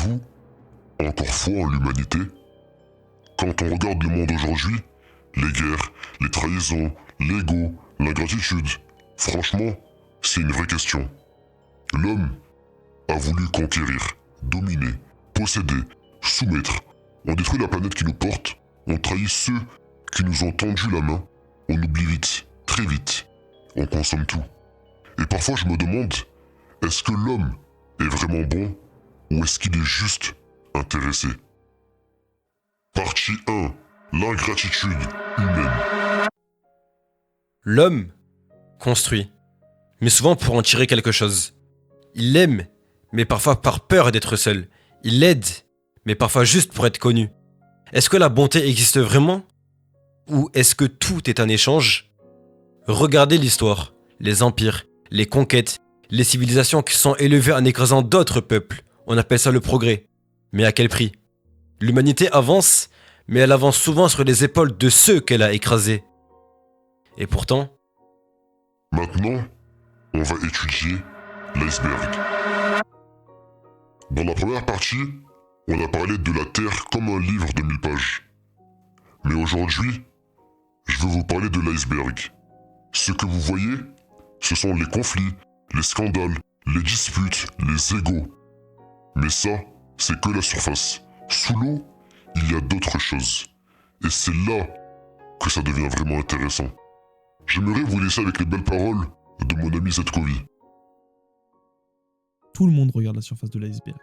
Avez-vous encore foi en l'humanité? Quand on regarde le monde aujourd'hui, les guerres, les trahisons, l'ego, l'ingratitude, franchement, c'est une vraie question. L'homme a voulu conquérir, dominer, posséder, soumettre. On détruit la planète qui nous porte, on trahit ceux qui nous ont tendu la main, on oublie vite, très vite, on consomme tout. Et parfois je me demande, est-ce que l'homme est vraiment bon ou est-ce qu'il est juste intéressé? Partie 1. L'ingratitude humaine. L'homme construit, mais souvent pour en tirer quelque chose. Il aime, mais parfois par peur d'être seul. Il aide, mais parfois juste pour être connu. Est-ce que la bonté existe vraiment? Ou est-ce que tout est un échange? Regardez l'histoire, les empires, les conquêtes, les civilisations qui sont élevées en écrasant d'autres peuples. On appelle ça le progrès. Mais à quel prix? L'humanité avance, mais elle avance souvent sur les épaules de ceux qu'elle a écrasés. Et pourtant, Maintenant, on va étudier l'iceberg. Dans la première partie, on a parlé de la Terre comme un livre de 1000 pages. Mais aujourd'hui, je veux vous parler de l'iceberg. Ce que vous voyez, ce sont les conflits, les scandales, les disputes, les égos. Mais ça, c'est que la surface. Sous l'eau, il y a d'autres choses. Et c'est là que ça devient vraiment intéressant. J'aimerais vous laisser avec les belles paroles de mon ami Zetkovi. Tout le monde regarde la surface de l'iceberg,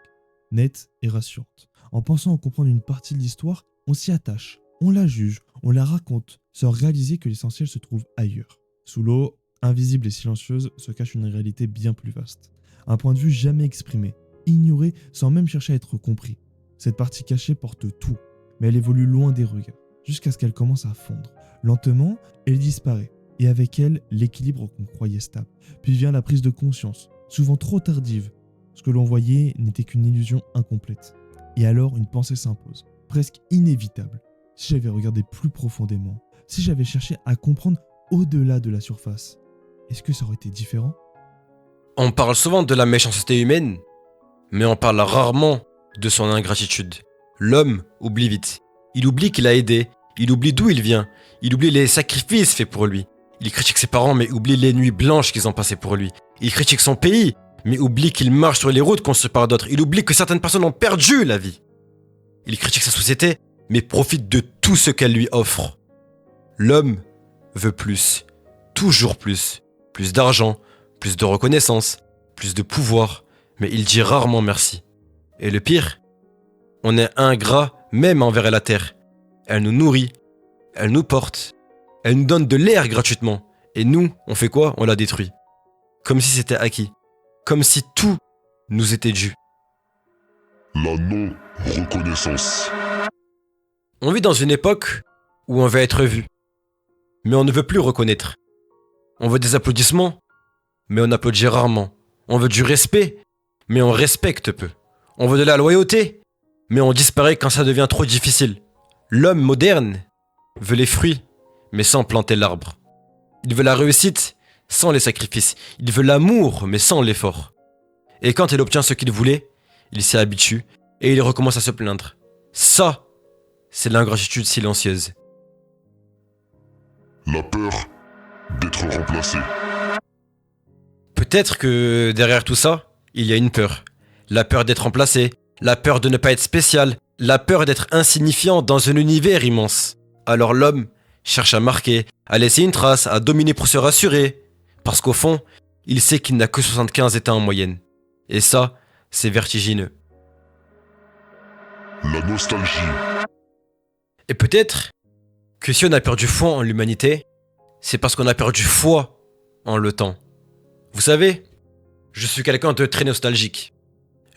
nette et rassurante. En pensant en comprendre une partie de l'histoire, on s'y attache, on la juge, on la raconte, sans réaliser que l'essentiel se trouve ailleurs. Sous l'eau, invisible et silencieuse, se cache une réalité bien plus vaste. Un point de vue jamais exprimé, ignoré sans même chercher à être compris. Cette partie cachée porte tout, mais elle évolue loin des regards, jusqu'à ce qu'elle commence à fondre. Lentement, elle disparaît, et avec elle, l'équilibre qu'on croyait stable. Puis vient la prise de conscience, souvent trop tardive. Ce que l'on voyait n'était qu'une illusion incomplète. Et alors, une pensée s'impose, presque inévitable. Si j'avais regardé plus profondément, si j'avais cherché à comprendre au-delà de la surface, est-ce que ça aurait été différent? on parle souvent de la méchanceté humaine, mais on parle rarement de son ingratitude. L'homme oublie vite. Il oublie qu'il a aidé, il oublie d'où il vient, il oublie les sacrifices faits pour lui. Il critique ses parents, mais oublie les nuits blanches qu'ils ont passées pour lui. Il critique son pays, mais oublie qu'il marche sur les routes construites par d'autres. Il oublie que certaines personnes ont perdu la vie. Il critique sa société, mais profite de tout ce qu'elle lui offre. L'homme veut plus, toujours plus. Plus d'argent, plus de reconnaissance, plus de pouvoir, mais il dit rarement merci. Et le pire, on est ingrat même envers la terre. Elle nous nourrit, elle nous porte, elle nous donne de l'air gratuitement. Et nous, on fait quoi? On la détruit. Comme si c'était acquis. Comme si tout nous était dû. La non-reconnaissance. On vit dans une époque où on veut être vu. Mais on ne veut plus reconnaître. On veut des applaudissements, mais on applaudit rarement. On veut du respect, mais on respecte peu. On veut de la loyauté, mais on disparaît quand ça devient trop difficile. L'homme moderne veut les fruits, mais sans planter l'arbre. Il veut la réussite, sans les sacrifices. Il veut l'amour, mais sans l'effort. Et quand il obtient ce qu'il voulait, il s'y habitue et il recommence à se plaindre. Ça, c'est l'ingratitude silencieuse. La peur d'être remplacé. Peut-être que derrière tout ça, il y a une peur. La peur d'être remplacé, la peur de ne pas être spécial, la peur d'être insignifiant dans un univers immense. Alors l'homme cherche à marquer, à laisser une trace, à dominer pour se rassurer. Parce qu'au fond, il sait qu'il n'a que 75 états en moyenne. Et ça, c'est vertigineux. La nostalgie. Et peut-être que si on a perdu foi en l'humanité, c'est parce qu'on a perdu foi en le temps. Vous savez, je suis quelqu'un de très nostalgique.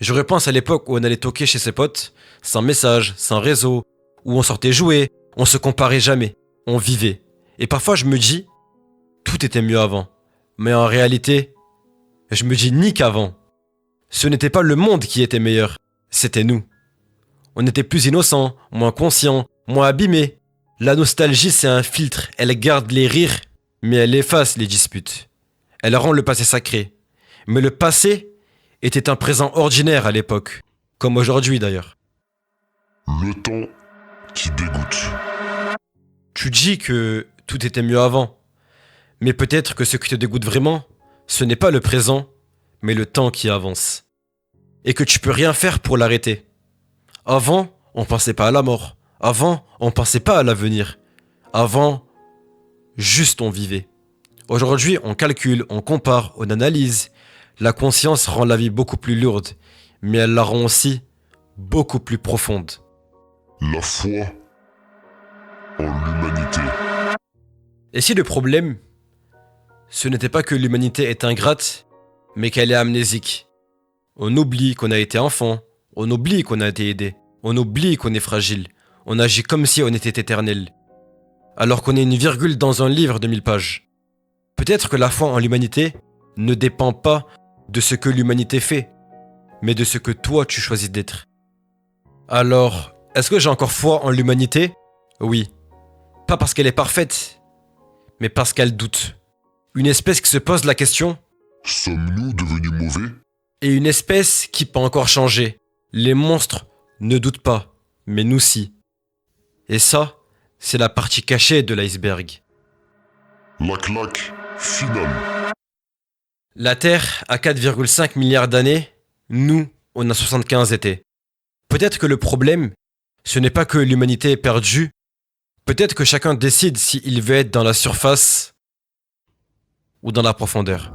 Je repense à l'époque où on allait toquer chez ses potes, sans message, sans réseau, où on sortait jouer, on se comparait jamais, on vivait. Et parfois je me dis, tout était mieux avant. Mais en réalité, je me dis ni qu'avant. Ce n'était pas le monde qui était meilleur, c'était nous. On était plus innocents, moins conscients, moins abîmés. La nostalgie, c'est un filtre, elle garde les rires, mais elle efface les disputes. Elle rend le passé sacré. Mais le passé était un présent ordinaire à l'époque. Comme aujourd'hui d'ailleurs. Le temps qui dégoûte. Tu dis que tout était mieux avant. Mais peut-être que ce qui te dégoûte vraiment, ce n'est pas le présent, mais le temps qui avance. Et que tu peux rien faire pour l'arrêter. Avant, on pensait pas à la mort. Avant, on pensait pas à l'avenir. Avant, juste on vivait. Aujourd'hui, on calcule, on compare, on analyse. La conscience rend la vie beaucoup plus lourde, mais elle la rend aussi beaucoup plus profonde. La foi en l'humanité. Et si le problème, ce n'était pas que l'humanité est ingrate, mais qu'elle est amnésique. On oublie qu'on a été enfant, on oublie qu'on a été aidé, on oublie qu'on est fragile, on agit comme si on était éternel, alors qu'on est une virgule dans un livre de 1000 pages. Peut-être que la foi en l'humanité ne dépend pas de ce que l'humanité fait, mais de ce que toi tu choisis d'être. Alors, est-ce que j'ai encore foi en l'humanité ? Oui. Pas parce qu'elle est parfaite, mais parce qu'elle doute. Une espèce qui se pose la question, Sommes-nous devenus mauvais? et une espèce qui peut encore changer. Les monstres ne doutent pas, mais nous si. Et ça, c'est la partie cachée de l'iceberg. La claque finale. La Terre a 4,5 milliards d'années, nous, on a 75 étés. Peut-être que le problème, ce n'est pas que l'humanité est perdue, peut-être que chacun décide s'il veut être dans la surface ou dans la profondeur.